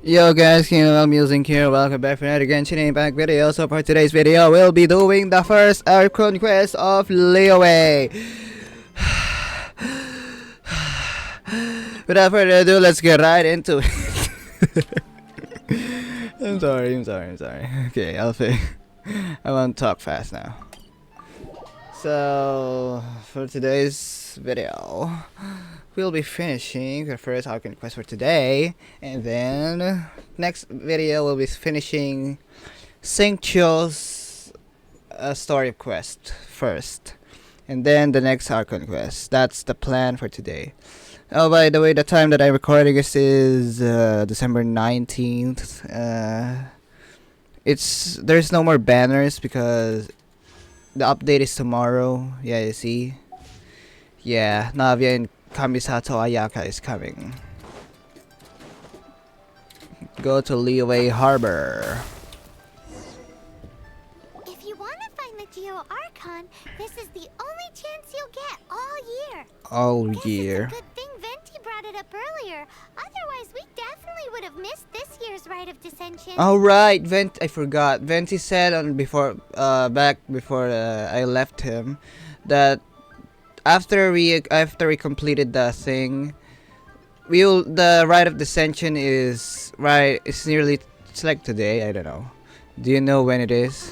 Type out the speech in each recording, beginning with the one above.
Yo guys, I'm using here. Welcome back for another Genshin Impact video. So for today's video, we'll be doing the first Archon quest of Liyue. Without further ado, let's get right into it. I'm sorry. Okay, I won't talk fast now. So for today's video, we'll be finishing the first Archon quest for today, and then next video we'll be finishing Xingqiu's story quest first, and then the next Archon quest. That's the plan for today. Oh, by the way, the time that I'm recording this is December 19th. There's no more banners because the update is tomorrow. Yeah, you see. Yeah, Navia and Kamisato Ayaka is coming. Go to Liyue Harbor. If you want to find the Geo Archon, this is the only chance you'll get all year. All year. It's a good thing Venti brought it up earlier. Otherwise, we definitely would have missed this year's Rite of Dissension. Oh right, I forgot. Venti said back before I left him that after we completed the thing, the Rite of Dissension is nearly, it's like today. I don't know. Do you know when it is?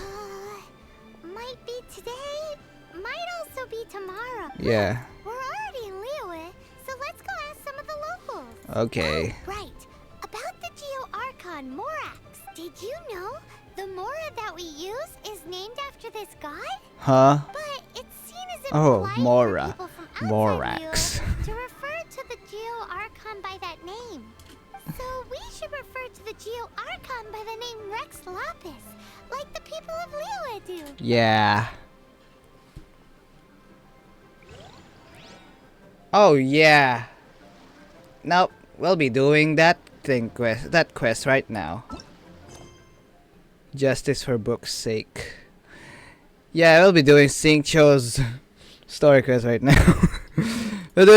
Might be today, might also be tomorrow. Yeah. We're already in Liyue, so let's go ask some of the locals. Okay. Oh, right. About the Geo Archon Morax. Did you know the Mora that we use is named after this god? Huh? But it's seen as Oh, impolite Mora. for people from outside Morax. Liyue to refer to the Geo Archon by that name. So we should refer to the Geo Archon by the name Rex Lapis, like the people of Liyue do. Yeah. Oh yeah. Now we'll be doing that quest right now. Justice for book's sake. Yeah, we'll be doing Xingqiu's story quest right now. But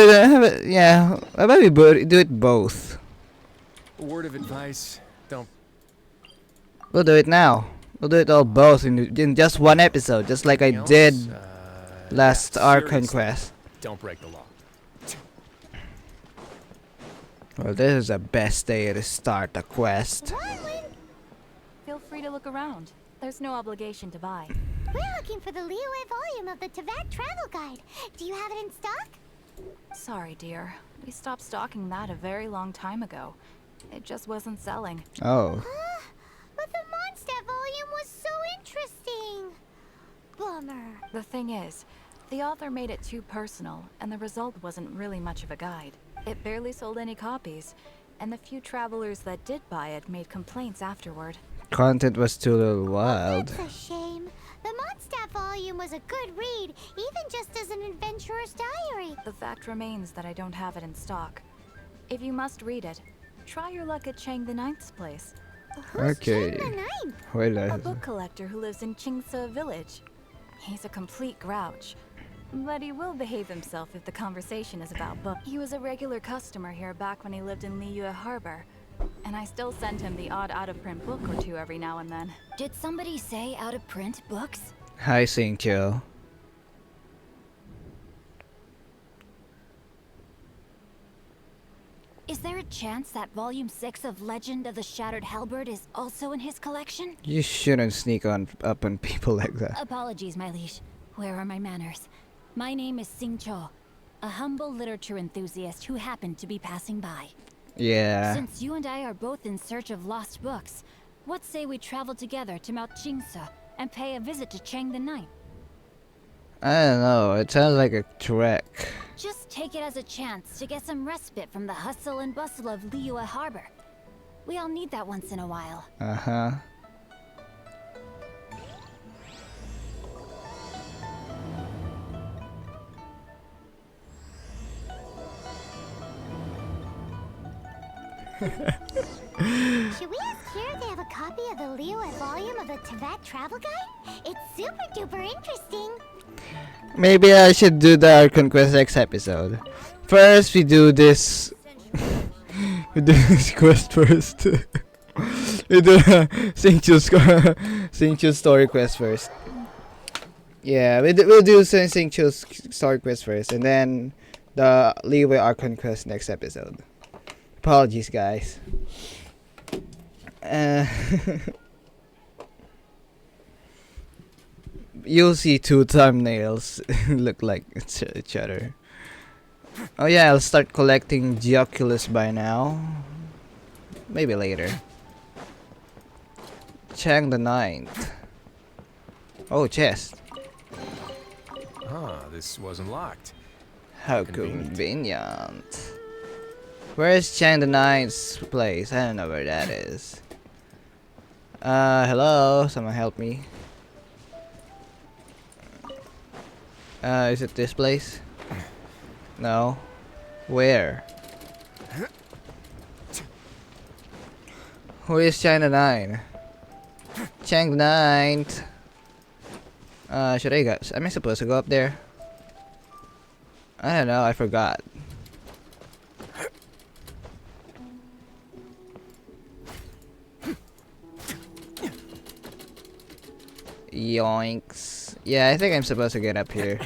yeah, I bet we do it both. A word of advice, don't... We'll do it now. We'll do it all both in just one episode, just like I did last Archon quest. Don't break the law. Well, this is the best day to start the quest. Feel free to look around. There's no obligation to buy. We're looking for the Liyue volume of the Teyvat Travel Guide. Do you have it in stock? Sorry, dear. We stopped stocking that a very long time ago. It just wasn't selling. Oh. But the Mondstadt volume was so interesting. Bummer. The thing is, the author made it too personal, and the result wasn't really much of a guide. It barely sold any copies, and the few travelers that did buy it made complaints afterward. Content was too little wild. That's a shame. The Mondstadt volume was a good read, even just as an adventurer's diary. The fact remains that I don't have it in stock. If you must read it, try your luck at Chang the Ninth's place. Who's Okay. Chang the Ninth? A book collector who lives in Xingqiu village. He's a complete grouch, but he will behave himself if the conversation is about books. He was a regular customer here back when he lived in Liyue Harbor, and I still send him the odd out-of-print book or two every now and then. Did somebody say out-of-print books? Hi, Xingqiu. Is there a chance that Volume 6 of Legend of the Shattered Halberd is also in his collection? You shouldn't sneak up on people like that. Apologies, my liege. Where are my manners? My name is Xingqiu, a humble literature enthusiast who happened to be passing by. Yeah. Since you and I are both in search of lost books, what say we travel together to Mount Xingqiu and pay a visit to Chang the Ninth? I don't know. It sounds like a trek. Just take it as a chance to get some respite from the hustle and bustle of Liyue Harbor. We all need that once in a while. Uh-huh. Should we ask here if they have a copy of the Liyue volume of the Teyvat Travel Guide? It's super duper interesting. Maybe I should do the Archon Quest next episode. First, we do this. We do this quest first. We do Xingqiu's story quest first. Yeah, we'll do Xingqiu's story quest first, and then the Leeway Archon quest next episode. Apologies, guys. Uh, you'll see two thumbnails look like each other. Oh yeah, I'll start collecting Geoculus by now. Maybe later. Chang the Ninth. Oh, chest. This wasn't locked. How convenient. Where's Chang the Ninth's place? I don't know where that is. Hello? Someone help me. Is it this place? No. Where? Who is Chang the Ninth? Chang the Ninth. Should I go? Am I supposed to go up there? I don't know, I forgot. Yoinks. Yeah, I think I'm supposed to get up here.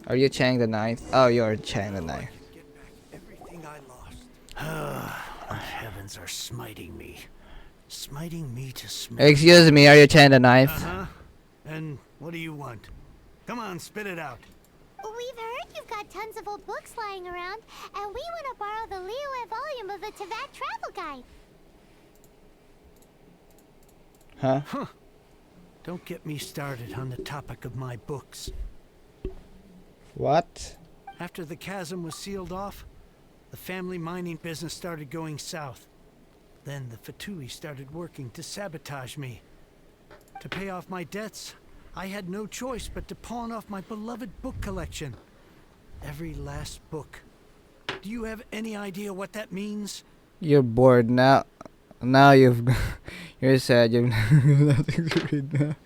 Are you Chang the Ninth? Oh, you're Chang the Ninth. Get back everything I lost. The heavens are smiting me. Smiting me to smite. Excuse me, are you Chang the Ninth? Uh-huh. And what do you want? Come on, spit it out. We've heard you've got tons of old books lying around, and we want to borrow the Liyue volume of the Teyvat Travel Guide. Huh? Don't get me started on the topic of my books. What? After the chasm was sealed off, the family mining business started going south. Then the Fatui started working to sabotage me. To pay off my debts, I had no choice but to pawn off my beloved book collection. Every last book. Do you have any idea what that means? You're bored now. Now you're sad. You've nothing to read now.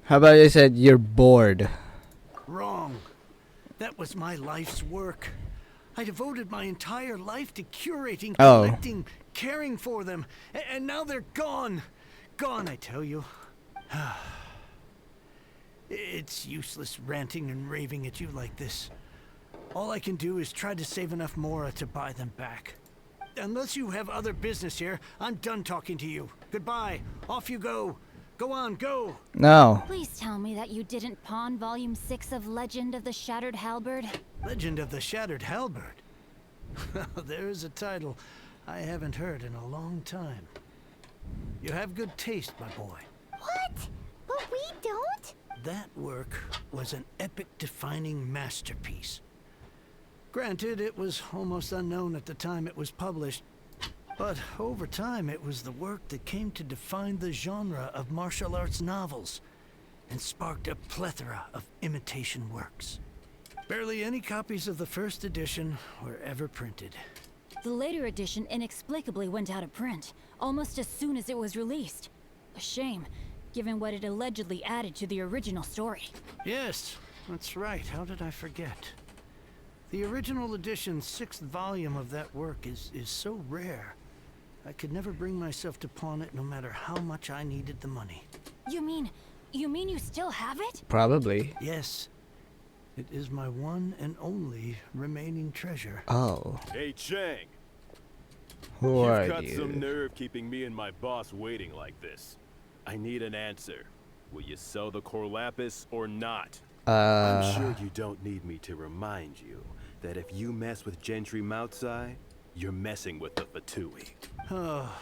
How about you said you're bored? Wrong. That was my life's work. I devoted my entire life to curating, collecting, caring for them. And now they're gone. Gone, I tell you. It's useless ranting and raving at you like this. All I can do is try to save enough Mora to buy them back. Unless you have other business here, I'm done talking to you. Goodbye. Off you go. Go on, go. No. Please tell me that you didn't pawn Volume 6 of Legend of the Shattered Halberd. Legend of the Shattered Halberd. There's a title I haven't heard in a long time. You have good taste, my boy. What? But we don't? That work was an epic-defining masterpiece. Granted, it was almost unknown at the time it was published, but over time it was the work that came to define the genre of martial arts novels and sparked a plethora of imitation works. Barely any copies of the first edition were ever printed. The later edition inexplicably went out of print, almost as soon as it was released. A shame, given what it allegedly added to the original story. Yes, that's right. How did I forget? The original edition's 6th volume of that work is so rare. I could never bring myself to pawn it no matter how much I needed the money. You mean you still have it? Probably. Yes. It is my one and only remaining treasure. Oh. Hey, Chang. Who are You've got you? some nerve keeping me and my boss waiting like this. I need an answer. Will you sell the core lapis or not? I'm sure you don't need me to remind you that if you mess with Gentry Moutsai, you're messing with the Fatui. Oh,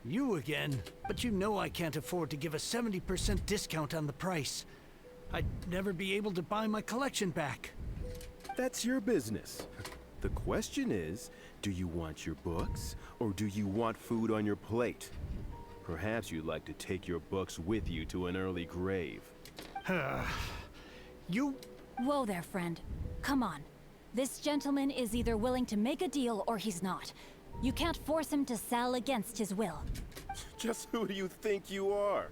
you again. But you know I can't afford to give a 70% discount on the price. I'd never be able to buy my collection back. That's your business. The question is, do you want your books, or do you want food on your plate? Perhaps you'd like to take your books with you to an early grave. You... Whoa there, friend. Come on. This gentleman is either willing to make a deal or he's not. You can't force him to sell against his will. Just who do you think you are?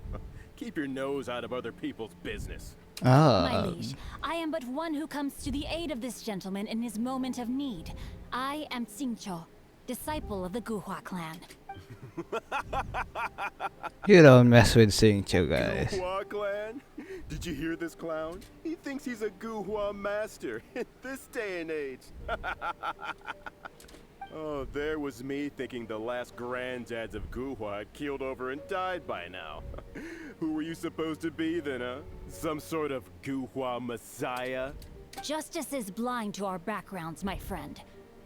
Keep your nose out of other people's business. My liege, I am but one who comes to the aid of this gentleman in his moment of need. I am Xingqiu. disciple of the Guhua clan. You don't mess with Xingqiu, guys. Guhua clan? Did you hear this clown? He thinks he's a Guhua master in this day and age. Oh, there was me thinking the last granddads of Guhua had keeled over and died by now. Who were you supposed to be then, huh? Some sort of Guhua messiah? Justice is blind to our backgrounds, my friend.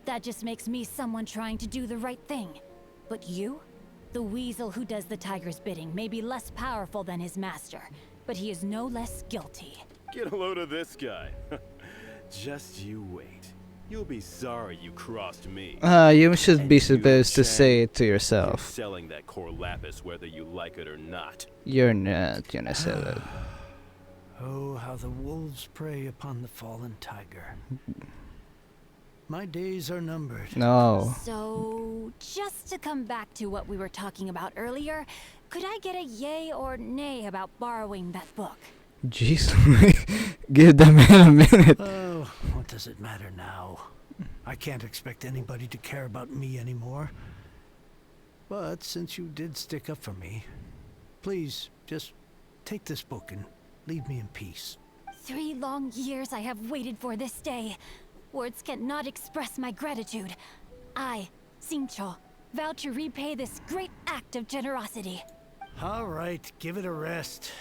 That just makes me someone trying to do the right thing. But you? The weasel who does the tiger's bidding may be less powerful than his master, but he is no less guilty. Get a load of this guy. Just you wait. You'll be sorry you crossed me. You should be And you, supposed to Chang, say it to you're yourself. selling that core lapis whether you like it or not. You're not gonna sell it. Oh, how the wolves prey upon the fallen tiger. My days are numbered. No. So, just to come back to what we were talking about earlier, could I get a yay or nay about borrowing that book? Jeez, give the man a minute. Oh, what does it matter now? I can't expect anybody to care about me anymore. But since you did stick up for me, please just take this book and leave me in peace. 3 long years I have waited for this day. Words cannot express my gratitude. I, Xingqiu, vow to repay this great act of generosity. All right, give it a rest.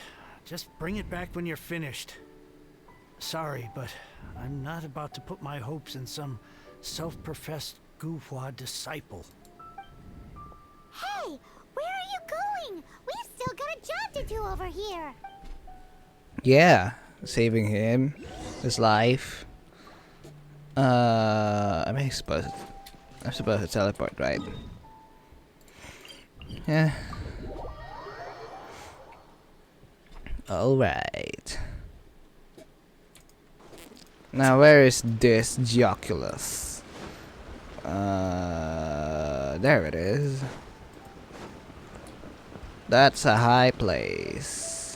Just bring it back when you're finished. Sorry, but I'm not about to put my hopes in some self-professed Guhua disciple. Hey, where are you going? We've still got a job to do over here. Yeah, saving him, his life. I'm supposed to teleport, right? Yeah. Alright. Now where is this Geoculus? There it is. That's a high place.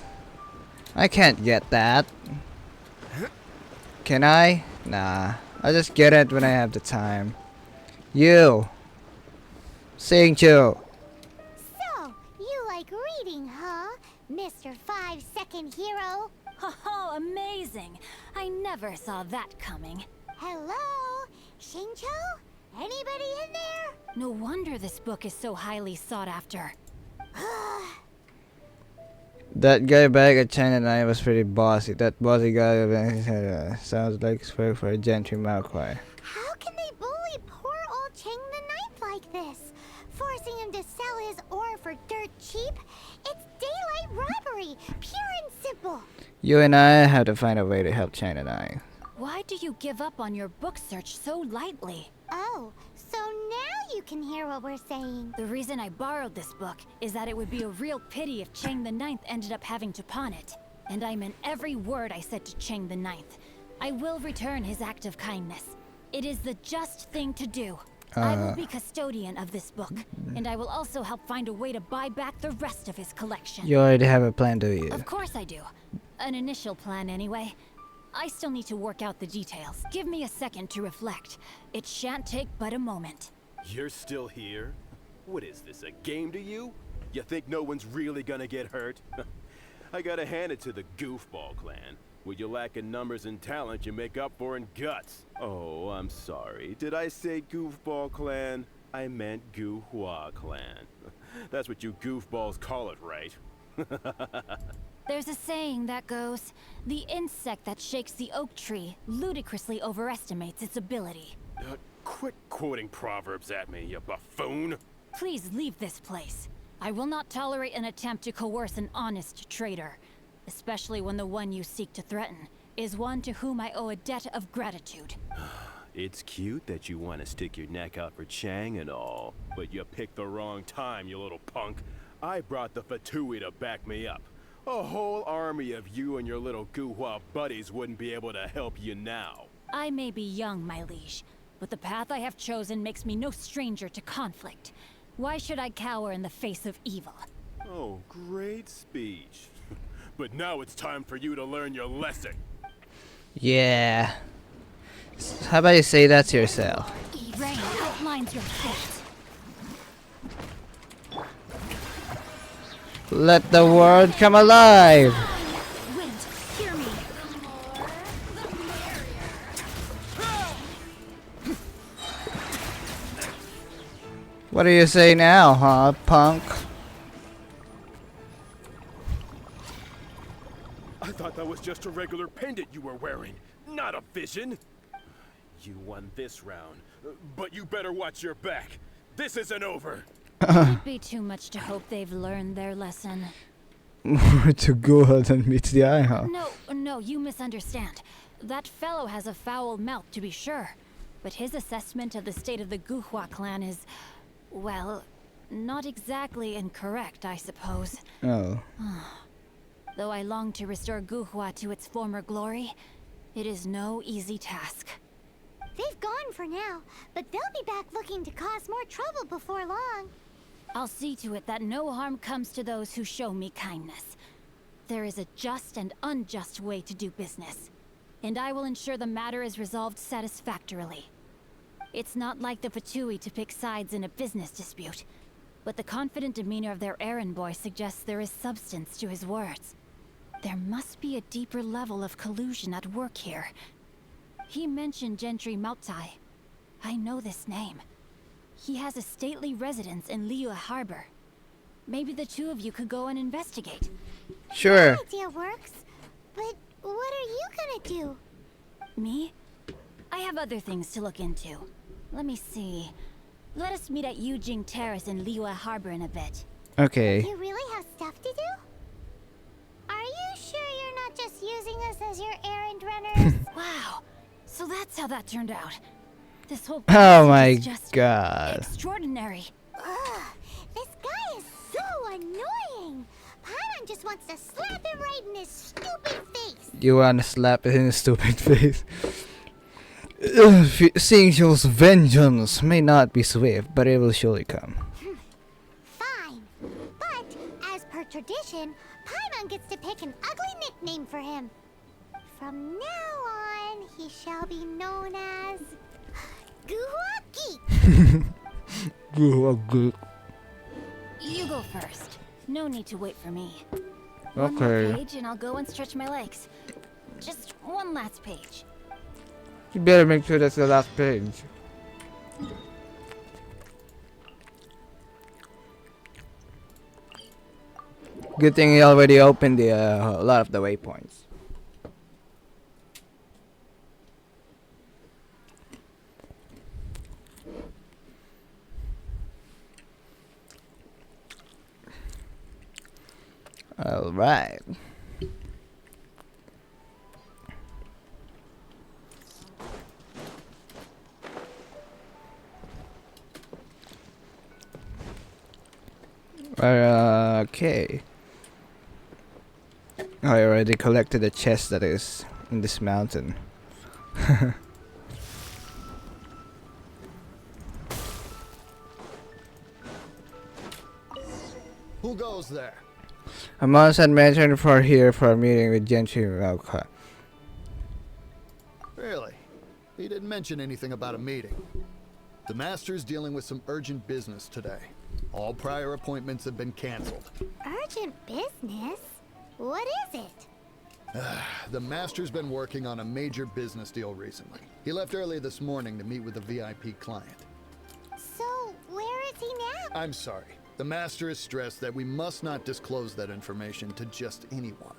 I can't get that. Can I? Nah. I'll just get it when I have the time. You! Xingqiu! So, you like reading, huh? Mr. 5-second hero? Oh, amazing! I never saw that coming. Hello? Xingqiu? Anybody in there? No wonder this book is so highly sought after. That guy back at China and I was pretty bossy. That bossy guy sounds like for a gentry Malquai. How can they bully poor old Chang the Ninth like this? Forcing him to sell his ore for dirt cheap? It's daylight robbery, pure and simple. You and I have to find a way to help China and I. Why do you give up on your book search so lightly? Oh, so now you can hear what we're saying. The reason I borrowed this book is that it would be a real pity if Chang the Ninth ended up having to pawn it. And I meant every word I said to Chang the Ninth. I will return his act of kindness. It is the just thing to do. I will be custodian of this book, and I will also help find a way to buy back the rest of his collection. You already have a plan, do you? Of course I do. An initial plan, anyway. I still need to work out the details. Give me a second to reflect. It shan't take but a moment. You're still here? What is this, a game to you? You think no one's really gonna get hurt? I gotta hand it to the Goofball clan. What you lack in numbers and talent, you make up for in guts. Oh, I'm sorry. Did I say Goofball clan? I meant Guhua clan. That's what you goofballs call it, right? There's a saying that goes, the insect that shakes the oak tree ludicrously overestimates its ability. Quit quoting proverbs at me, you buffoon! Please leave this place. I will not tolerate an attempt to coerce an honest trader, especially when the one you seek to threaten is one to whom I owe a debt of gratitude. It's cute that you want to stick your neck out for Chang and all, but you picked the wrong time, you little punk. I brought the Fatui to back me up. A whole army of you and your little Guhua buddies wouldn't be able to help you now. I may be young, my liege, but the path I have chosen makes me no stranger to conflict. Why should I cower in the face of evil? Oh, great speech. But now it's time for you to learn your lesson. Yeah. How about you say that to yourself? Rain outlines your fate. Let the world come alive! Wind, hear me. What do you say now, huh, punk? I thought that was just a regular pendant you were wearing, not a vision. You won this round, but you better watch your back. This isn't over. It'd be too much to hope they've learned their lesson. More to go than meets the eye, huh? No, you misunderstand. That fellow has a foul mouth, to be sure. But his assessment of the state of the Guhua clan is, well, not exactly incorrect, I suppose. Oh. Though I long to restore Guhua to its former glory, it is no easy task. They've gone for now, but they'll be back looking to cause more trouble before long. I'll see to it that no harm comes to those who show me kindness. There is a just and unjust way to do business, and I will ensure the matter is resolved satisfactorily. It's not like the Fatui to pick sides in a business dispute, but the confident demeanor of their errand boy suggests there is substance to his words. There must be a deeper level of collusion at work here. He mentioned Gentry Mautai. I know this name. He has a stately residence in Liyue Harbor. Maybe the two of you could go and investigate. Sure. That idea works, but what are you gonna do? Me? I have other things to look into. Let me see. Let us meet at Yujing Terrace in Liyue Harbor in a bit. Okay. You really have stuff to do? Are you sure you're not just using us as your errand runners? Wow. So that's how that turned out. This whole Oh process my is just god. extraordinary. Ugh, this guy is so annoying. Paimon just wants to slap him right in his stupid face. You wanna slap it in his stupid face? Xingqiu's vengeance may not be swift, but it will surely come. Fine. But, as per tradition, Paimon gets to pick an ugly nickname for him. From now on, he shall be known as... Guhua Geek. You go first. No need to wait for me. Okay. One more page and I'll go and stretch my legs. Just one last page. You better make sure that's the last page. Good thing he already opened the a lot of the waypoints. All right. Okay. I already collected the chest that is in this mountain. Who goes there? A month had mentioned for here for a meeting with Genshin. Really? He didn't mention anything about a meeting. The Master's dealing with some urgent business today. All prior appointments have been canceled. Urgent business? What is it? The Master's been working on a major business deal recently. He left early this morning to meet with a VIP client. So, where is he now? I'm sorry. The Master is stressed that we must not disclose that information to just anyone.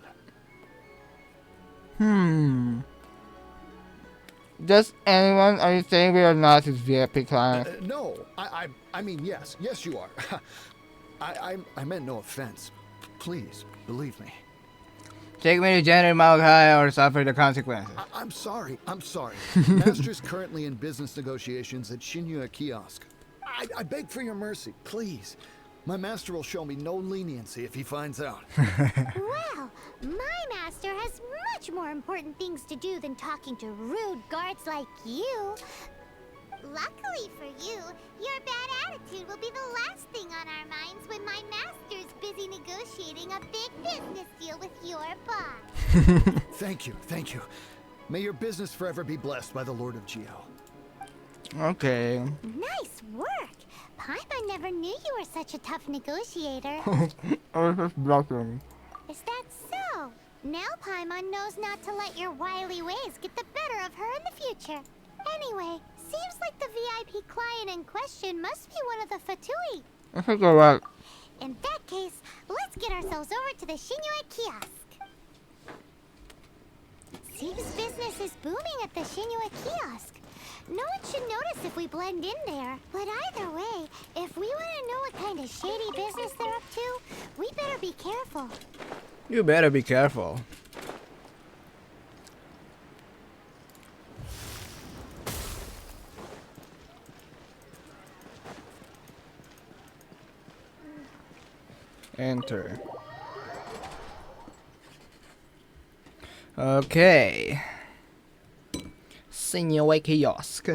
Just anyone? Are you saying we are not his VIP client? No, I mean, yes, you are. I meant no offense. Please, believe me. Take me to General Maokai or suffer the consequences. I'm sorry. The Master's currently in business negotiations at Xingqiu Kiosk. I beg for your mercy, please. My master will show me no leniency if he finds out. Well, my master has much more important things to do than talking to rude guards like you. Luckily for you, your bad attitude will be the last thing on our minds when my master's busy negotiating a big business deal with your boss. Thank you. May your business forever be blessed by the Lord of Geo. Okay. Nice work! Paimon never knew you were such a tough negotiator. I was just bluffing. Is that so? Now Paimon knows not to let your wily ways get the better of her in the future. Anyway, seems like the VIP client in question must be one of the Fatui. I think you're right. In that case, let's get ourselves over to the Xingqiu kiosk. Seems business is booming at the Xingqiu kiosk. No one should notice if we blend in there. But either way, if we want to know what kind of shady business they're up to, we better be careful. You better be careful. Enter. Okay. Xingqiu kiosk.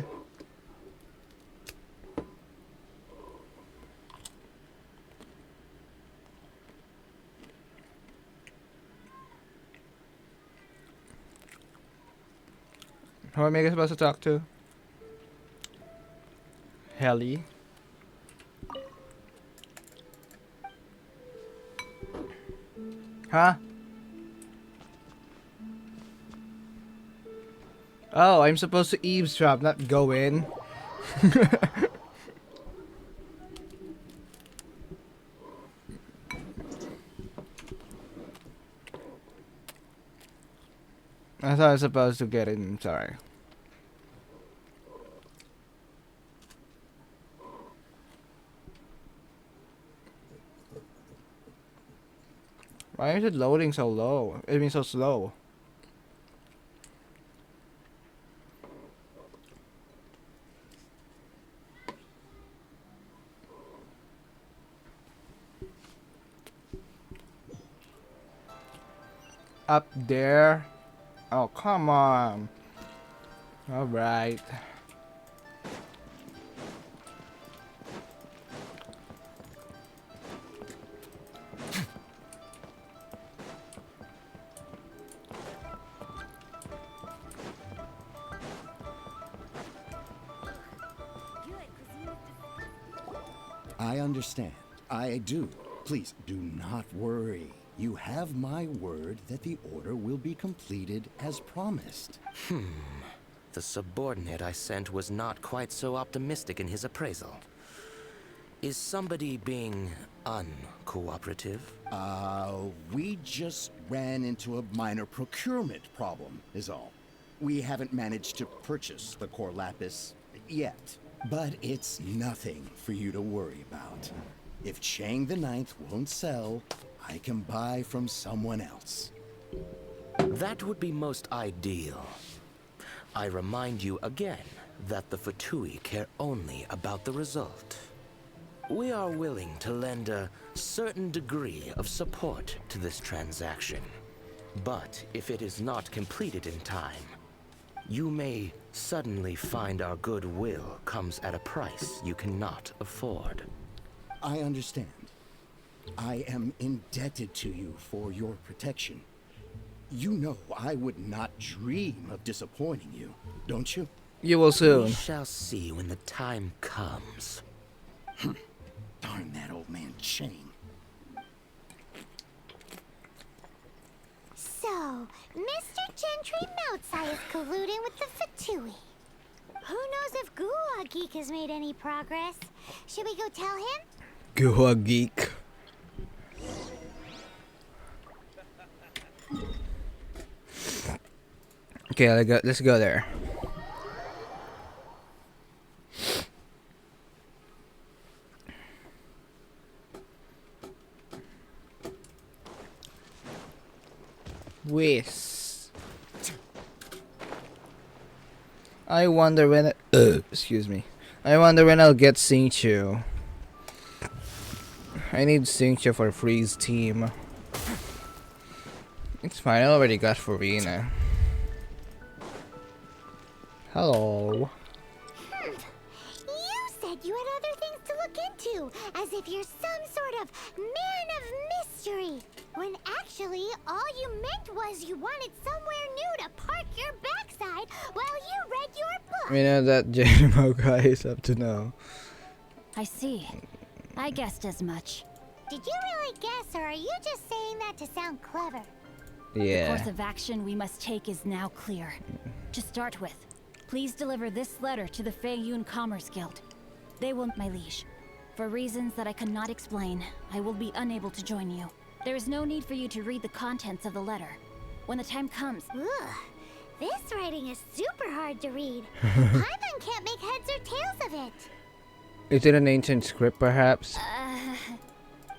Who am I supposed to talk to? Helly. Huh? Oh, I'm supposed to eavesdrop, not go in. I thought I was supposed to get in, sorry. Why is it loading so low? I mean so slow. Up there? Oh, come on. Alright. I understand. I do. Please do not worry. You have my word that the order will be completed as promised. The subordinate I sent was not quite so optimistic in his appraisal. Is somebody being uncooperative? We just ran into a minor procurement problem, is all. We haven't managed to purchase the core lapis yet. But it's nothing for you to worry about. If Chang the Ninth won't sell, I can buy from someone else. That would be most ideal. I remind you again that the Fatui care only about the result. We are willing to lend a certain degree of support to this transaction. But if it is not completed in time, you may suddenly find our goodwill comes at a price you cannot afford. I understand. I am indebted to you for your protection. You know I would not dream of disappointing you, don't you? You will soon. We shall see when the time comes. Darn that old man Chang. So, Mr. Gentry Moutsai is colluding with the Fatui. Who knows if Gua Geek has made any progress? Should we go tell him? Gua Geek. Okay, let's go there. Whis. I wonder when excuse me. I wonder when I'll get Xingqiu. I need Xingqiu for Freeze team. It's fine, I already got Farina. Hello. You said you had other things to look into, as if you're some sort of man of mystery, when actually Actually, all you meant was you wanted somewhere new to park your backside while you read your book. We know that Geronimo guy is up to now. I see. I guessed as much. Did you really guess, or are you just saying that to sound clever? The course Yeah. of action we must take is now clear. To start with, please deliver this letter to the Feiyun Commerce Guild. They will, my liege. For reasons that I cannot explain, I will be unable to join you. There is no need for you to read the contents of the letter. When the time comes... Ugh, this writing is super hard to read. Paimon can't make heads or tails of it. Is it an ancient script, perhaps?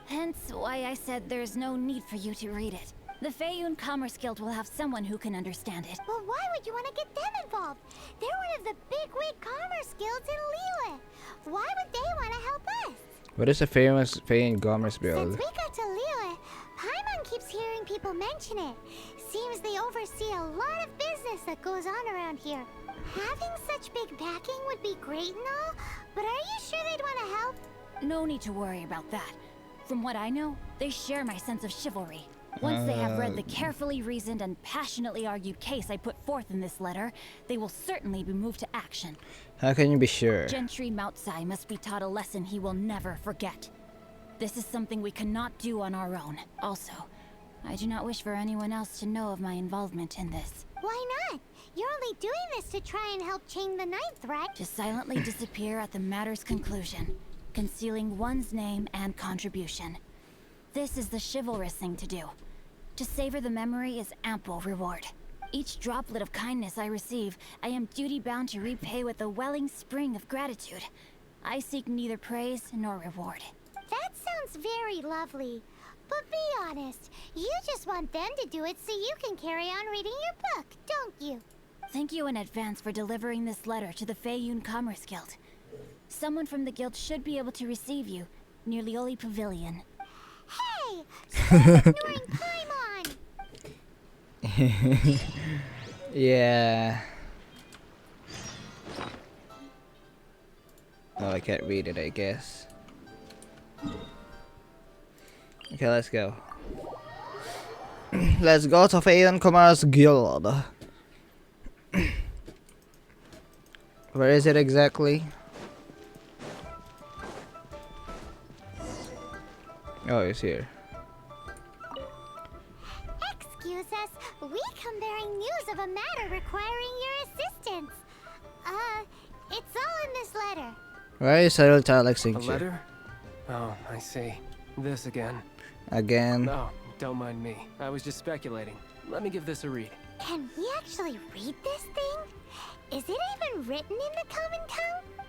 Hence why I said there's no need for you to read it. The Feiyun Commerce Guild will have someone who can understand it. Well, why would you want to get them involved? They're one of the bigwig commerce guilds in Liyue. Why would they want to help us? What is a famous Feiyun Commerce Since build? we got to Liyue, Paimon keeps hearing people mention it. Seems they oversee a lot of business that goes on around here. Having such big backing would be great and all, but are you sure they'd want to help? No need to worry about that. From what I know, they share my sense of chivalry. Once they have read the carefully reasoned and passionately argued case I put forth in this letter, they will certainly be moved to action. How can you be sure? Gentry Moutsai must be taught a lesson he will never forget. This is something we cannot do on our own. Also, I do not wish for anyone else to know of my involvement in this. Why not? You're only doing this to try and help Chang the Ninth, right? To silently disappear at the matter's conclusion, concealing one's name and contribution. This is the chivalrous thing to do. To savor the memory is ample reward. Each droplet of kindness I receive, I am duty-bound to repay with a welling spring of gratitude. I seek neither praise nor reward. That sounds very lovely. But be honest, you just want them to do it so you can carry on reading your book, don't you? Thank you in advance for delivering this letter to the Feiyun Commerce Guild. Someone from the guild should be able to receive you near Lioli Pavilion. Hey! Stop ignoring Paimon! Yeah. Oh, I can't read it, I guess. Okay, let's go. Let's go to Feiyun Commerce Guild. Where is it exactly? Oh, it's here. Excuse us, we come bearing news of a matter requiring your assistance. It's all in this letter. Why is Cyril like A Xingqiu? letter? Oh, I see. This again. Again? No, don't mind me. I was just speculating. Let me give this a read. Can we actually read this thing? Is it even written in the common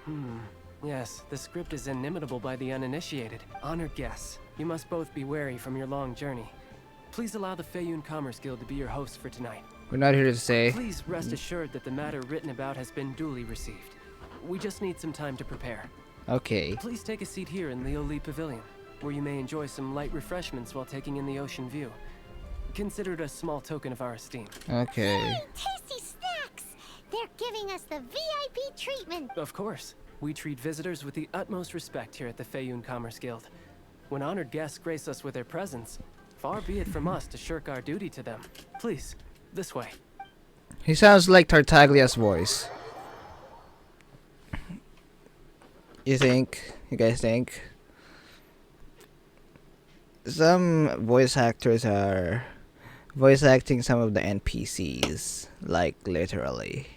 tongue? Yes, the script is inimitable by the uninitiated. Honored guests, you must both be wary from your long journey. Please allow the Feiyun Commerce Guild to be your hosts for tonight. We're not here to say. Please rest assured that the matter written about has been duly received. We just need some time to prepare. Okay. Please take a seat here in Lioli Pavilion, where you may enjoy some light refreshments while taking in the ocean view. Consider it a small token of our esteem. Okay. Hey, tasty snacks! They're giving us the VIP treatment. Of course. We treat visitors with the utmost respect here at the Feiyun Commerce Guild. When honored guests grace us with their presence, far be it from us to shirk our duty to them. Please, this way. He sounds like Tartaglia's voice. You think? You guys think? Some voice actors are voice acting some of the NPCs, like literally.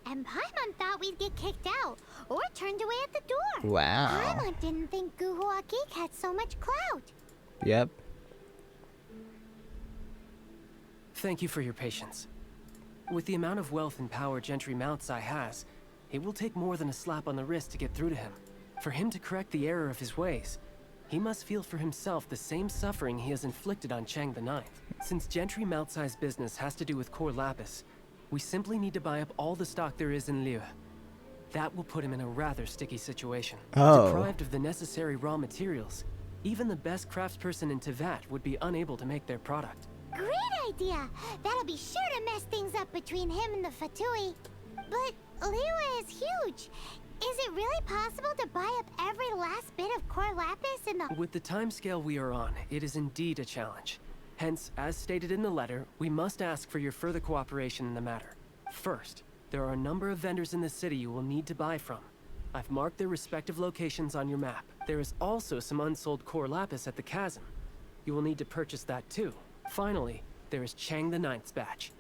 And Paimon thought we'd get kicked out, or turned away at the door. Wow. Paimon didn't think Guhua Geek had so much clout. Yep. Thank you for your patience. With the amount of wealth and power Gentry Moutsai has, it will take more than a slap on the wrist to get through to him. For him to correct the error of his ways, he must feel for himself the same suffering he has inflicted on Chang the Ninth. Since Gentry Moutsai's business has to do with core lapis, we simply need to buy up all the stock there is in Liyue. That will put him in a rather sticky situation. Oh. Deprived of the necessary raw materials, even the best craftsperson in Tevat would be unable to make their product. Great idea! That'll be sure to mess things up between him and the Fatui. But Liyue is huge. Is it really possible to buy up every last bit of core lapis in the... With the timescale we are on, it is indeed a challenge. Hence, as stated in the letter, we must ask for your further cooperation in the matter. First, there are a number of vendors in the city you will need to buy from. I've marked their respective locations on your map. There is also some unsold core lapis at the chasm. You will need to purchase that too. Finally, there is Chang the Ninth's batch.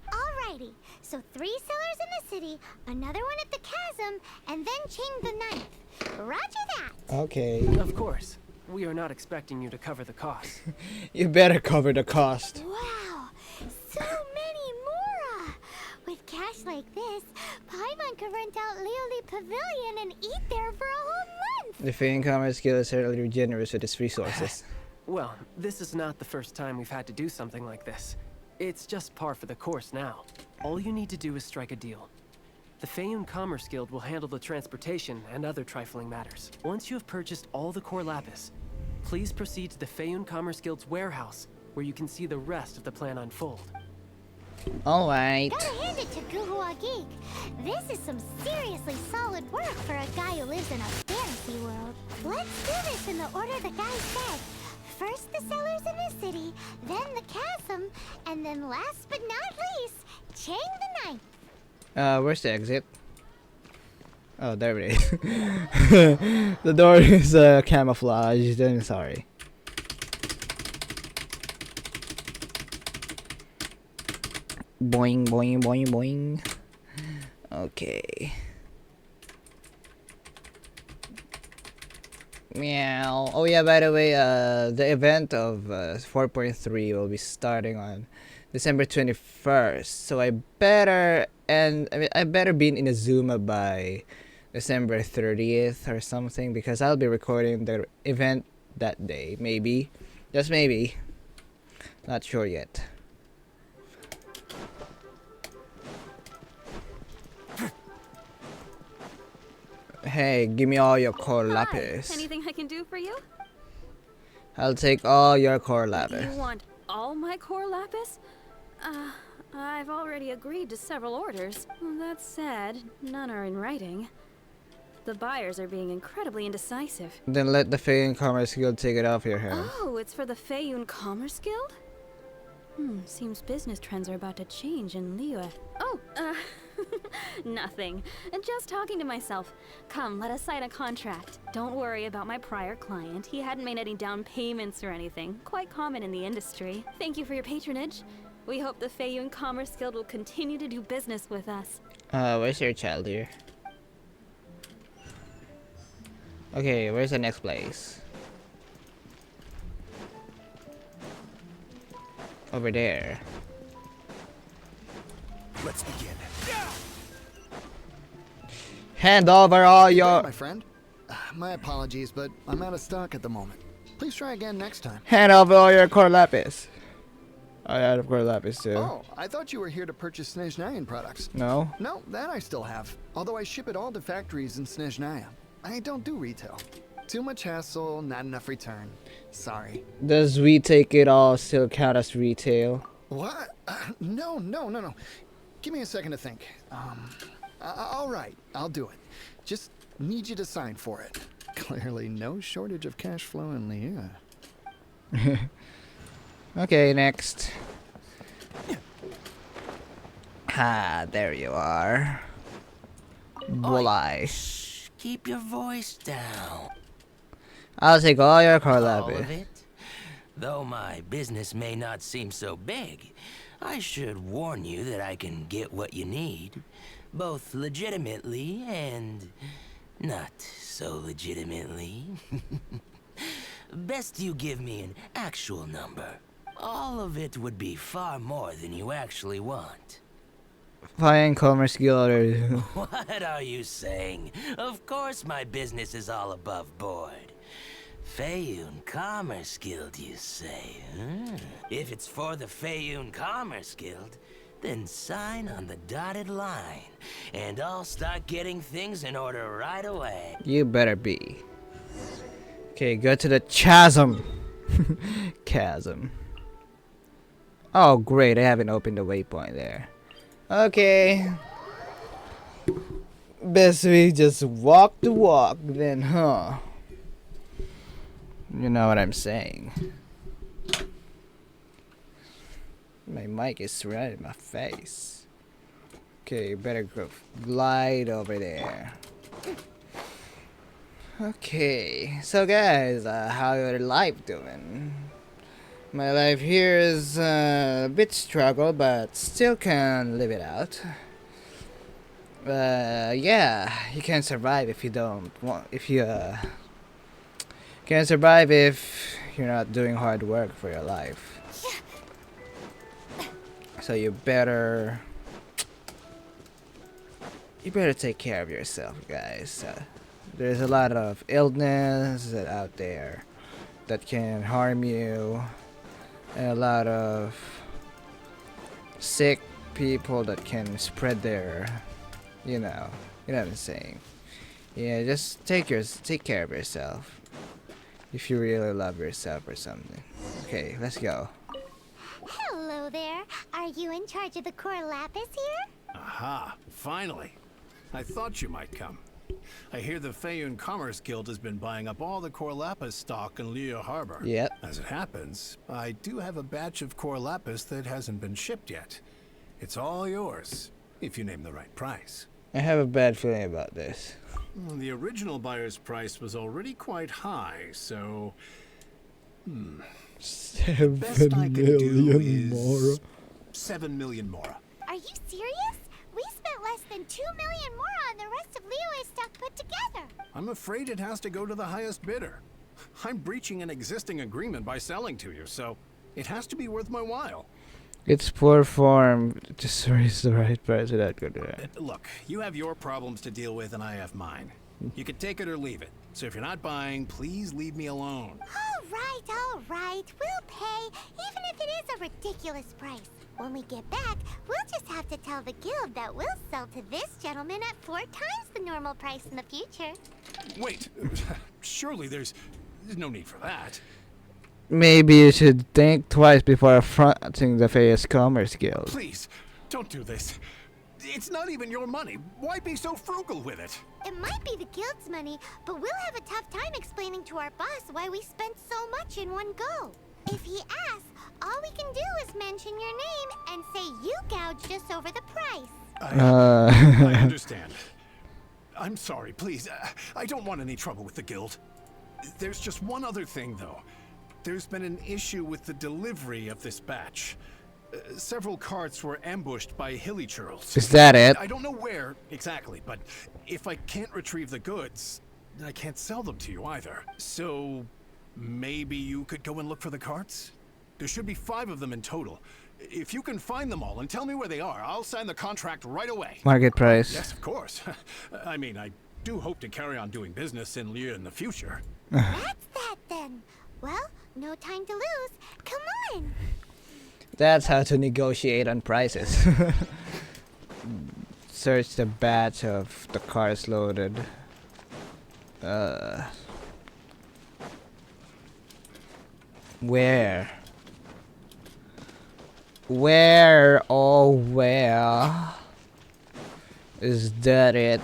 Alrighty, so 3 sellers in the city, another one at the chasm, and then Ching the Ninth. Roger that! Okay. Of course. We are not expecting you to cover the cost. You better cover the cost. Wow, so many more! With cash like this, Paimon could rent out Lioli Pavilion and eat there for a whole month! The Fame Commerce Guild is certainly generous with its resources. Well, this is not the first time we've had to do something like this. It's just par for the course now. All you need to do is strike a deal. The Feiyun Commerce Guild will handle the transportation and other trifling matters. Once you have purchased all the core lapis, please proceed to the Feiyun Commerce Guild's warehouse, where you can see the rest of the plan unfold. Alright. Gotta hand it to Guhua Geek. This is some seriously solid work for a guy who lives in a fantasy world. Let's do this in the order the guy said. First the sellers in the city, then the chasm, and then last but not least, Chang the Ninth. Where's the exit? Oh, there it is. The door is camouflaged. I'm sorry. Boing, boing, boing, boing. Okay. Meow. Oh yeah, by the way, the event of 4.3 will be starting on December 21st. So I better be in Inazuma by December 30th or something, because I'll be recording the event that day. Maybe. Just maybe. Not sure yet. Hey, give me all your core lapis. Anything I can do for you? I'll take all your core lapis. You want all my core lapis? I've already agreed to several orders. Well, that said, none are in writing. The buyers are being incredibly indecisive. Then let the Feiyun Commerce Guild take it off your hands. Oh, it's for the Feiyun Commerce Guild? Seems business trends are about to change in Liyue. Oh, nothing. Just talking to myself. Come, let us sign a contract. Don't worry about my prior client. He hadn't made any down payments or anything. Quite common in the industry. Thank you for your patronage. We hope the Feiyun Commerce Guild will continue to do business with us. Where's your child here? Okay, where's the next place? Over there. Let's begin. Hand over all your... My friend. My apologies, but I'm out of stock at the moment. Please try again next time. Hand over all your core lapis. I had of core lapis too. Oh, I thought you were here to purchase Snezhnayan products. No? No, that I still have. Although I ship it all to factories in Snezhnaya. I don't do retail. Too much hassle, not enough return. Sorry. Does we take it all still count as retail? What? No. Give me a second to think. All right, I'll do it. Just need you to sign for it. Clearly no shortage of cash flow in Liyue. Okay, next. There you are. Bulleye. Shh, keep your voice down. I'll take all your core All lapis. of it? Though my business may not seem so big, I should warn you that I can get what you need, both legitimately and not so legitimately. Best you give me an actual number. All of it would be far more than you actually want. Feiyun Commerce Guild or... What are you saying? Of course my business is all above board. Feiyun Commerce Guild, you say? If it's for the Feiyun Commerce Guild, then sign on the dotted line, and I'll start getting things in order right away. You better be. Okay, go to the chasm. Chasm. Oh, great. I haven't opened the waypoint there. Okay. Best we just walk the walk then, huh? You know what I'm saying. My mic is right in my face. Okay, better go glide over there. Okay, so guys, how your life doing? My life here is a bit struggle, but still can live it out. Yeah, you can survive if you don't want. If you can't survive if you're not doing hard work for your life. So you better take care of yourself, guys. There's a lot of illness out there that can harm you, and a lot of sick people that can spread their, you know what I'm saying. Yeah, just take care of yourself if you really love yourself or something. Okay, let's go. Hello there. Are you in charge of the core lapis here? Aha, finally. I thought you might come. I hear the Feiyun Commerce Guild has been buying up all the core lapis stock in Liyue Harbor. Yep. As it happens, I do have a batch of core lapis that hasn't been shipped yet. It's all yours, if you name the right price. I have a bad feeling about this. Well, the original buyer's price was already quite high, so... 7 Best I can do million is more. 7 million more. Are you serious? We spent less than 2 million more on the rest of Liyue's stuff put together. I'm afraid it has to go to the highest bidder. I'm breaching an existing agreement by selling to you, so it has to be worth my while. It's poor form. Just raise the right price without good. Look, you have your problems to deal with and I have mine. You can take it or leave it. So if you're not buying, please leave me alone. All right. We'll pay, even if it is a ridiculous price. When we get back, we'll just have to tell the guild that we'll sell to this gentleman at 4 times the normal price in the future. Wait, surely there's no need for that. Maybe you should think twice before affronting the Feiyun Commerce Guild. Please, don't do this. It's not even your money. Why be so frugal with it? It might be the guild's money, but we'll have a tough time explaining to our boss why we spent so much in one go. If he asks, all we can do is mention your name and say you gouged us over the price. I understand. I'm sorry, please. I don't want any trouble with the guild. There's just one other thing, though. There's been an issue with the delivery of this batch. Several carts were ambushed by hilly churls. Is that it? I don't know where exactly, but if I can't retrieve the goods, I can't sell them to you either. So maybe you could go and look for the carts? There should be 5 of them in total. If you can find them all and tell me where they are, I'll sign the contract right away. Market price. Yes, of course. I mean, I do hope to carry on doing business in Liyue in the future. That's that then. Well, no time to lose. Come on. That's how to negotiate on prices. Search the batch of the cars loaded. Where? Where? Oh, where? Is that it?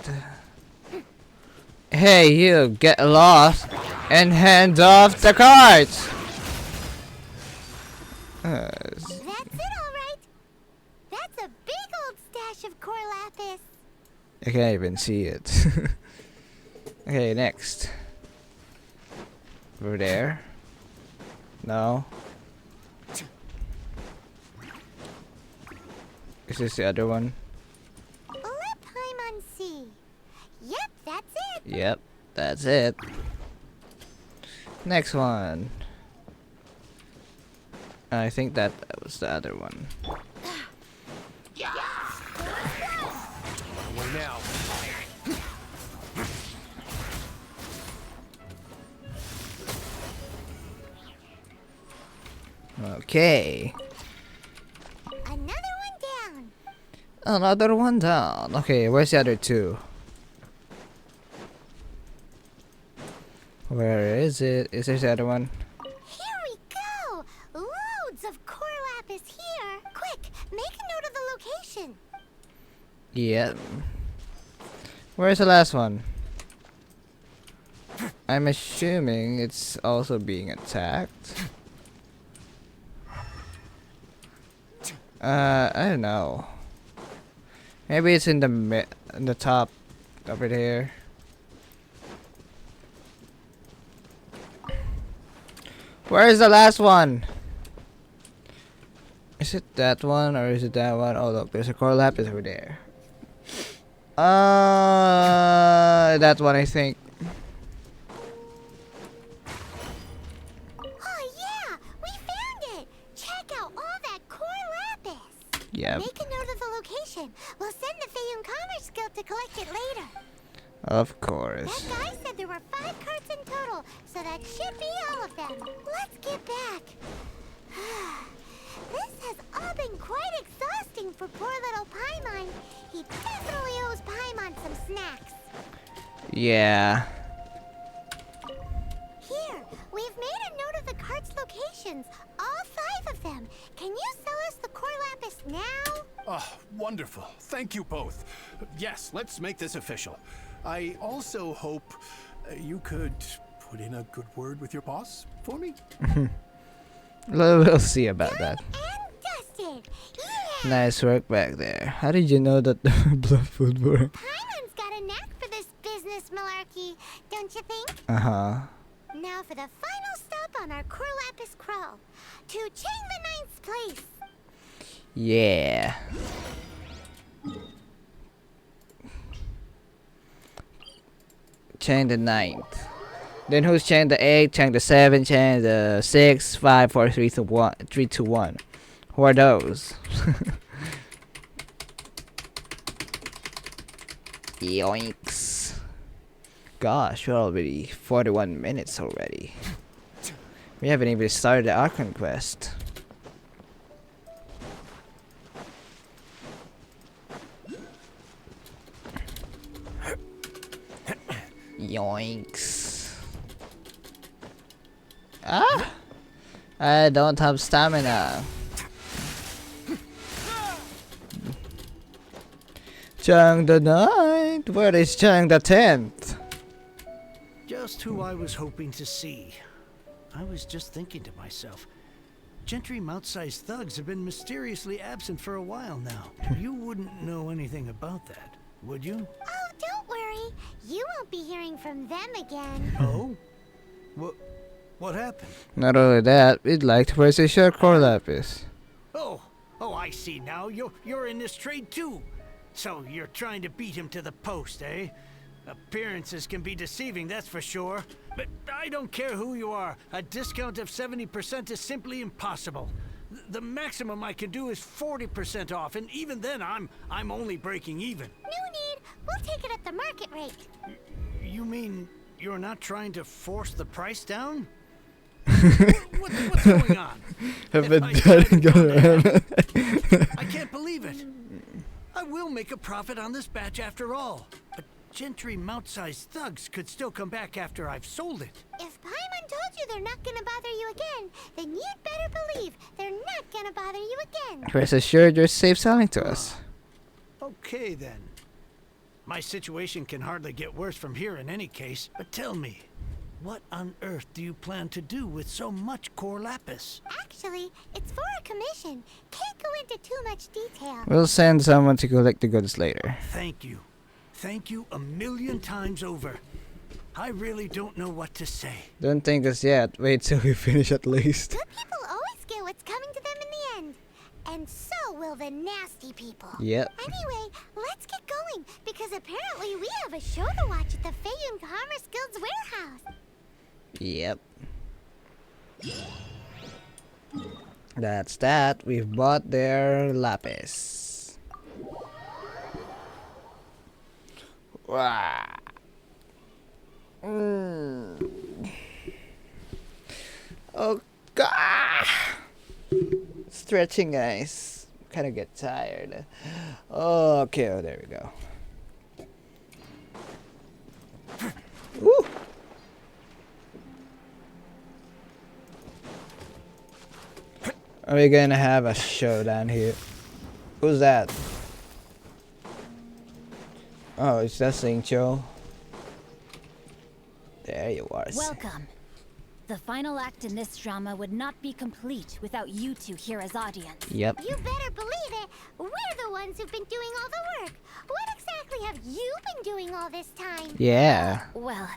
Hey, you, get lost and hand off the carts! That's it, all right. That's a big old stash of core lapis. I can't even see it. Okay, next. Over there. No. Is this the other one? Paimon C. Yep, that's it. Yep, that's it. Next one. I think that was the other one. Away now. Okay. Another one down. Another one down. Okay, where's the other 2? Where is it? Is there the other one? Here we go. Loads of core lapis here. Quick, make a note of the location. Yeah. Where's the last one? I'm assuming it's also being attacked. I don't know. Maybe it's in the top over there. Where is the last one? Is it that one or is it that one? Oh look, there's a core lapis over there. That one I think. Oh yeah, we found it. Check out all that core lapis. Yep. Make a note of the location. We'll send the Feiyun Commerce Guild to collect it later. Of course. That guy said there were 5 carts in total, so that should be all of them. Let's get back. This has all been quite exhausting for poor little Paimon. He definitely owes Paimon some snacks. Yeah. Here, we've made a note of the cart's locations. All 5 of them. Can you sell us the core lapis now? Oh, wonderful. Thank you both. Yes, let's make this official. I also hope you could put in a good word with your boss for me. We'll see about that. And dusted. Yeah. Nice work back there. How did you know that the bluff would work? Paimon's got a knack for this business malarkey, don't you think? Uh-huh. Now for the final stop on our core lapis crawl. To Chang the Ninth's place. Yeah. Chang the 9th. Then who's Chang the 8th, Chang the 7th, Chang the 6th, 5, 4, 3, 2, 1. Who are those? Yoinks. Gosh, we're already 41 minutes already. We haven't even started the Archon quest. Yoinks. Ah! I don't have stamina. Chang the 9th? Where is Chang the 10th? Just who I was hoping to see. I was just thinking to myself, gentry mount-sized thugs have been mysteriously absent for a while now. You wouldn't know anything about that, would you? Oh, don't worry. You won't be hearing from them again. Oh? What happened? Not only that, we'd like to purchase your core lapis. Oh, I see now. You're in this trade too. So you're trying to beat him to the post, eh? Appearances can be deceiving, that's for sure. But I don't care who you are. A discount of 70% is simply impossible. The maximum I can do is 40% off, and even then I'm only breaking even. No need. We'll take it at the market rate. You mean you're not trying to force the price down? What's going on? I can't believe it. I will make a profit on this batch after all. But gentry mount-sized thugs could still come back after I've sold it. If Paimon told you they're not gonna bother you again, then you'd better believe they're not gonna bother you again. Rest assured you're safe selling to us. Okay then. My situation can hardly get worse from here in any case. But tell me, what on earth do you plan to do with so much core lapis? Actually, it's for a commission. Can't go into too much detail. We'll send someone to collect the goods later. Thank you. Thank you 1,000,000 times over. I really don't know what to say. Don't thank us yet. Wait till we finish at least. Good people always get what's coming to them in the end. And so will the nasty people. Yep. Anyway, let's get going, because apparently we have a show to watch at the Feiyun Commerce Guild's warehouse. Yep. That's that. We've bought their lapis. Wow. Oh god. Stretching, guys. Kind of get tired. Oh, okay. Oh, there we go. Woo. Are we gonna have a showdown here? Who's that? Oh, it's that Xingqiu. There you are. Welcome. The final act in this drama would not be complete without you two here as audience. Yep. You better believe it. We're the ones who've been doing all the work. What exactly have you been doing all this time? Yeah. Well,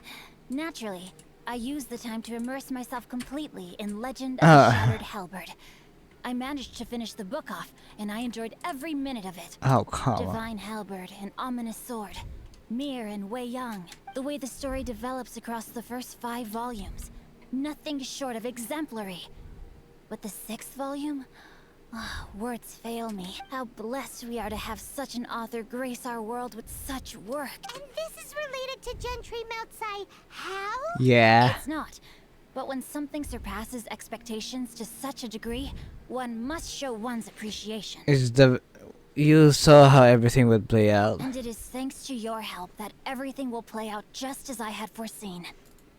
naturally, I used the time to immerse myself completely in Legend of the Shattered Halberd. I managed to finish the book off, and I enjoyed every minute of it. Oh, come on. Divine Halberd, an ominous sword. Mir and Wei Yang. The way the story develops across the first 5 volumes. Nothing short of exemplary. But the 6th volume? Oh, words fail me. How blessed we are to have such an author grace our world with such work. And this is related to Gentry Moutsai. How? Yeah. It's not. But when something surpasses expectations to such a degree, one must show one's appreciation. You saw how everything would play out. And it is thanks to your help that everything will play out just as I had foreseen.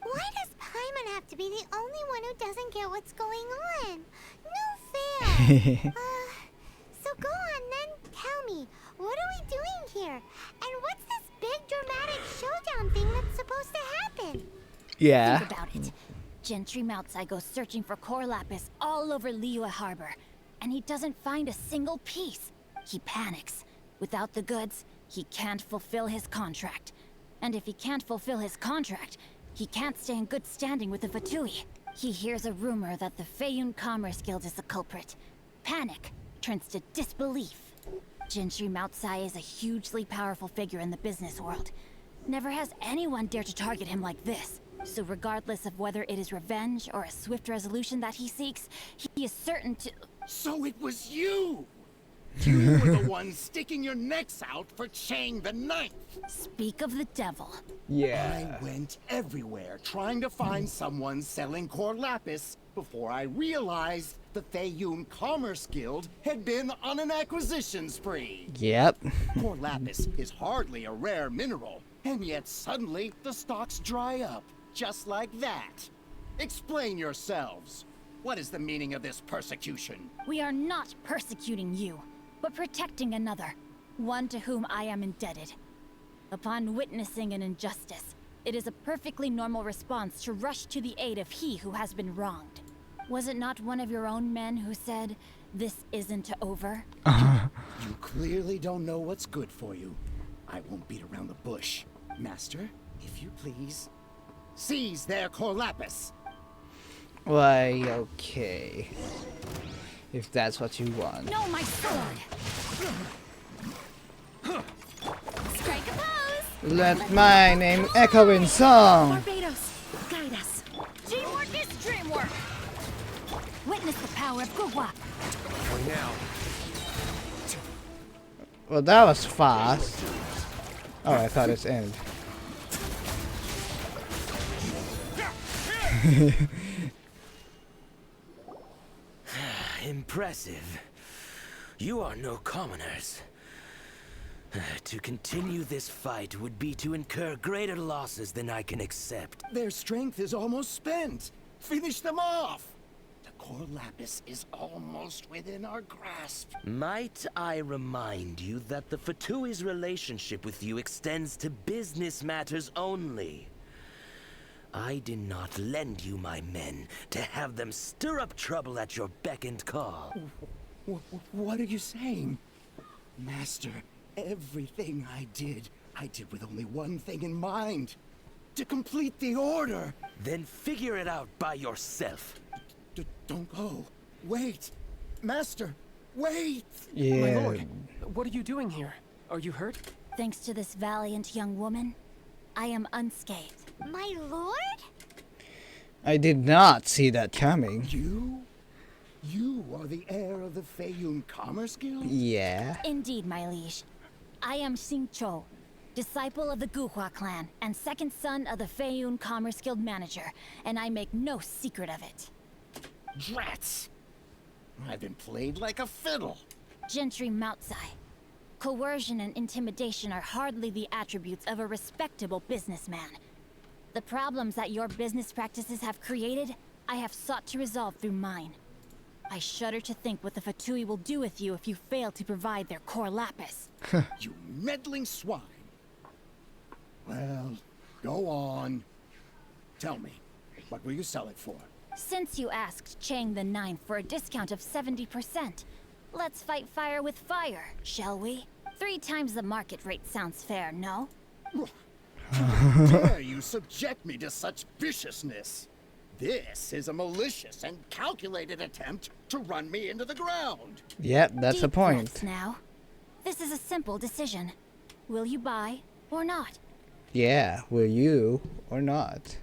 Why does Paimon have to be the only one who doesn't get what's going on? No fair. So go on then, tell me, what are we doing here? And what's this big dramatic showdown thing that's supposed to happen? Yeah. Think about it. Gentry Moutsai goes searching for core lapis all over Liyue Harbor, and he doesn't find a single piece. He panics. Without the goods, he can't fulfill his contract. And if he can't fulfill his contract, he can't stay in good standing with the Fatui. He hears a rumor that the Feiyun Commerce Guild is the culprit. Panic turns to disbelief. Gentry Moutsai is a hugely powerful figure in the business world. Never has anyone dared to target him like this. So regardless of whether it is revenge or a swift resolution that he seeks, he is certain to... So it was you! You were the one sticking your necks out for Chang the Ninth. Speak of the devil. Yeah. I went everywhere trying to find someone selling core lapis before I realized the Feiyun Commerce Guild had been on an acquisition spree. Yep. Core lapis is hardly a rare mineral, and yet suddenly the stocks dry up, just like that. Explain yourselves. What is the meaning of this persecution? We are not persecuting you, but protecting another, one to whom I am indebted. Upon witnessing an injustice, it is a perfectly normal response to rush to the aid of he who has been wronged. Was it not one of your own men who said, "This isn't over"? You clearly don't know what's good for you. I won't beat around the bush. Master, if you please, seize their core lapis. Why, okay. If that's what you want. No, my sword! Strike a pose! Let my name echo in song. Barbados, guide us. Teamwork is dreamwork! Witness the power of Gugwa. Going now. Well, that was fast. Oh, I thought it's end. Impressive. You are no commoners. To continue this fight would be to incur greater losses than I can accept. Their strength is almost spent. Finish them off. The core lapis is almost within our grasp. Might I remind you that the Fatui's relationship with you extends to business matters only? I did not lend you my men to have them stir up trouble at your beck and call. What are you saying? Master, everything I did with only one thing in mind. To complete the order. Then figure it out by yourself. Don't go. Wait. Master, wait. Yeah. My lord, what are you doing here? Are you hurt? Thanks to this valiant young woman, I am unscathed. My lord? I did not see that coming. You are the heir of the Feiyun Commerce Guild? Yeah. Indeed, my liege. I am Xingqiu, disciple of the Guhua clan and second son of the Feiyun Commerce Guild manager, and I make no secret of it. Drats! I've been played like a fiddle. Gentry Moutsai. Coercion and intimidation are hardly the attributes of a respectable businessman. The problems that your business practices have created, I have sought to resolve through mine. I shudder to think what the Fatui will do with you if you fail to provide their core lapis. You meddling swine. Well, go on. Tell me, what will you sell it for? Since you asked Chang the Ninth for a discount of 70%, let's fight fire with fire, shall we? 3 times the market rate sounds fair, no? How dare you subject me to such viciousness? This is a malicious and calculated attempt to run me into the ground. Yep, that's the Deep point. breaths now. This is a simple decision. Will you buy or not? Yeah, will you or not?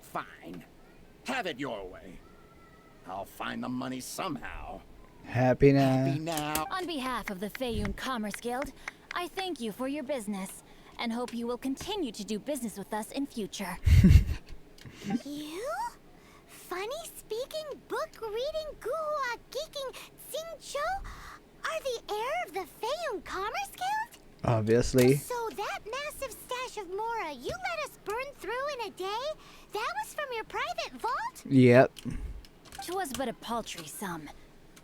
Fine. Have it your way. I'll find the money somehow. Happy Happy now? now. On behalf of the Feiyun Commerce Guild, I thank you for your business and hope you will continue to do business with us in future. You? Funny speaking, book reading, guhua geeking Xingqiu are the heir of the Feiyun Commerce Guild? Obviously. So that massive stash of Mora you let us burn through in a day? That was from your private vault? Yep. 'Twas but a paltry sum.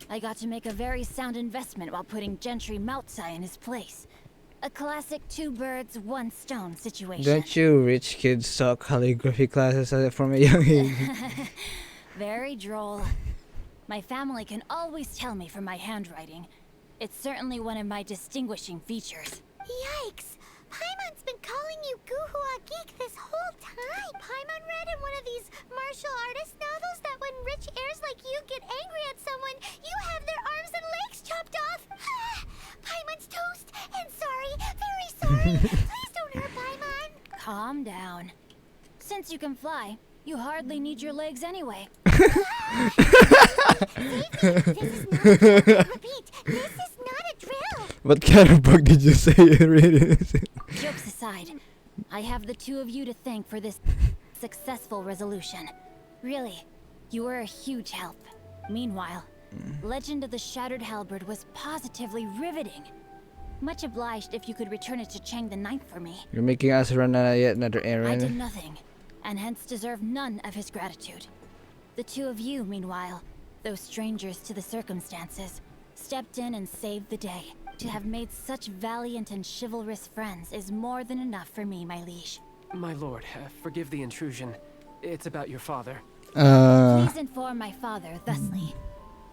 I got to make a very sound investment while putting Gentry Moutsai in his place. A classic 2 birds, 1 stone situation. Don't you rich kids suck calligraphy classes from a young age? Very droll. My family can always tell me from my handwriting. It's certainly one of my distinguishing features. Yikes! Paimon's been calling you Guhua Geek this whole time. Paimon read in one of these martial artist novels that when rich heirs like you get angry at someone, you have their arms and legs chopped off. Paimon's toast, and sorry, very sorry. Please don't hurt Paimon. Calm down. Since you can fly, you hardly need your legs anyway. Repeat, this is not a drill. What kind of book did you say you read? Jokes aside, I have the 2 of you to thank for this successful resolution. Really, you were a huge help. Meanwhile, Legend of the Shattered Halberd was positively riveting. Much obliged if you could return it to Chang the Ninth for me. You're making us run yet another I did errand. nothing, and hence deserve none of his gratitude. The 2 of you, meanwhile, though strangers to the circumstances, stepped in and saved the day. To have made such valiant and chivalrous friends is more than enough for me, my liege. My lord, forgive the intrusion. It's about your father. Please inform my father thusly.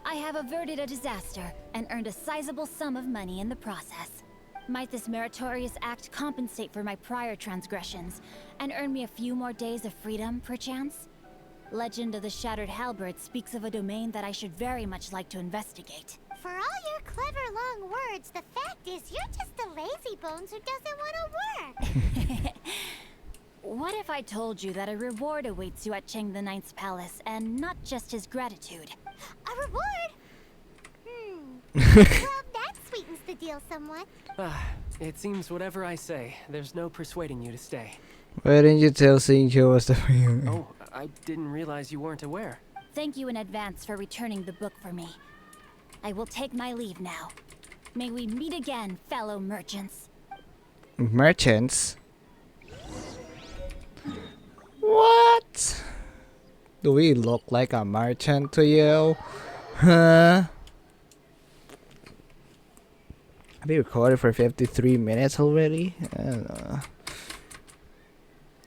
I have averted a disaster and earned a sizable sum of money in the process. Might this meritorious act compensate for my prior transgressions and earn me a few more days of freedom, perchance? Legend of the Shattered Halberd speaks of a domain that I should very much like to investigate. For all your clever long words, the fact is you're just a lazy bones who doesn't want to work. What if I told you that a reward awaits you at Chang the Ninth's palace, and not just his gratitude? A reward? Well, that sweetens the deal somewhat. It seems whatever I say, there's no persuading you to stay. Why didn't you tell Xingqiu was the Oh, I didn't realize you weren't aware. Thank you in advance for returning the book for me. I will take my leave now. May we meet again, fellow merchants. Merchants? What? Do we look like a merchant to you? Huh? I've been recording for 53 minutes already? I don't know.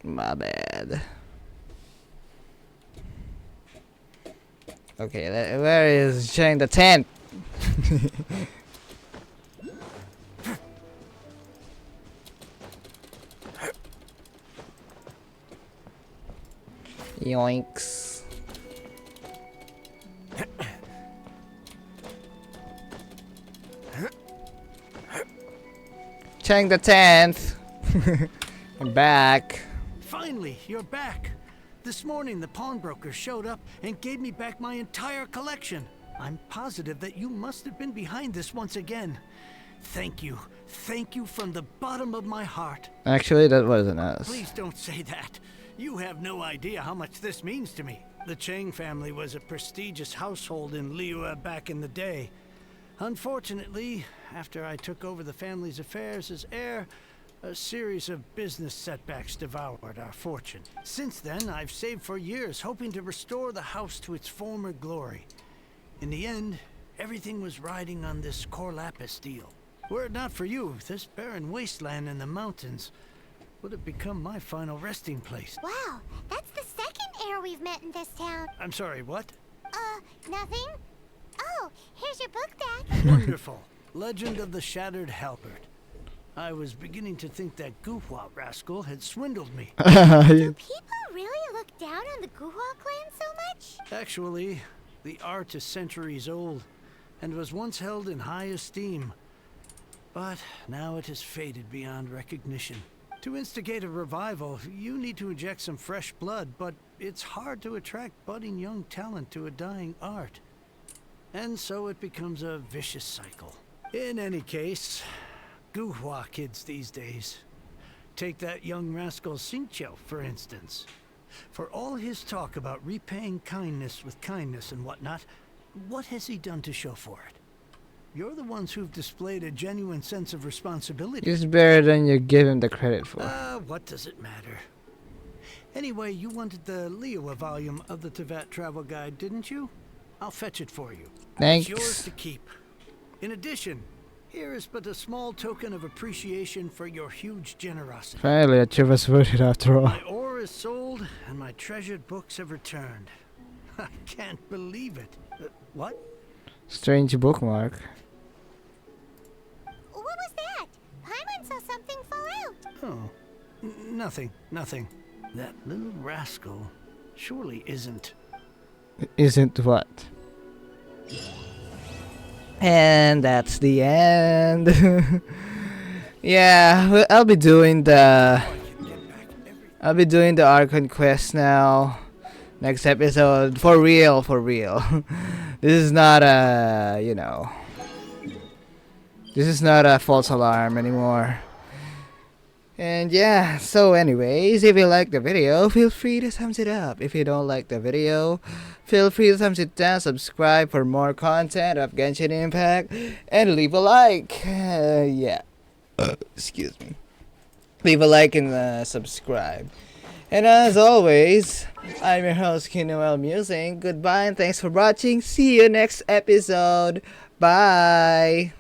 My bad. Okay, where is Chang the 10th? Yoinks. Chang the 10th. I'm back. Finally, you're back. This morning, the pawnbroker showed up and gave me back my entire collection. I'm positive that you must have been behind this once again. Thank you. Thank you from the bottom of my heart. Actually, that wasn't us. Please don't say that. You have no idea how much this means to me. The Chang family was a prestigious household in Liyue back in the day. Unfortunately, after I took over the family's affairs as heir, a series of business setbacks devoured our fortune. Since then, I've saved for years, hoping to restore the house to its former glory. In the end, everything was riding on this Core Lapis deal. Were it not for you, this barren wasteland in the mountains would have become my final resting place. Wow, that's the second heir we've met in this town. I'm sorry, what? Nothing? Oh, here's your book back. Wonderful. Legend of the Shattered Halberd. I was beginning to think that Guhua rascal had swindled me. Do people really look down on the Guhua clan so much? Actually, the art is centuries old and was once held in high esteem. But now it has faded beyond recognition. To instigate a revival, you need to inject some fresh blood, but it's hard to attract budding young talent to a dying art. And so it becomes a vicious cycle. In any case, Guhua kids these days. Take that young rascal Xingqiu, for instance. For all his talk about repaying kindness with kindness and whatnot, what has he done to show for it? You're the ones who've displayed a genuine sense of responsibility. It's better than you give him the credit for. What does it matter? Anyway, you wanted the Liyue volume of the Teyvat Travel Guide, didn't you? I'll fetch it for you. Thanks. It's yours to keep. In addition, here is but a small token of appreciation for your huge generosity. Finally, a chip was voted after all. My ore is sold, and my treasured books have returned. I can't believe it. What? Strange bookmark. What was that? Paimon saw something fall out. Oh, nothing. That little rascal surely isn't. Isn't what? And that's the end. Yeah, well, I'll be doing the Archon quest now. Next episode, for real. This is not a, this is not a false alarm anymore. And yeah, so anyways, if you like the video, feel free to thumbs it up. If you don't like the video, feel free to thumbs it down, subscribe for more content of Genshin Impact, and leave a like. Yeah. Excuse me. Leave a like and subscribe. And as always, I'm your host, Noel Musing. Goodbye and thanks for watching. See you next episode. Bye.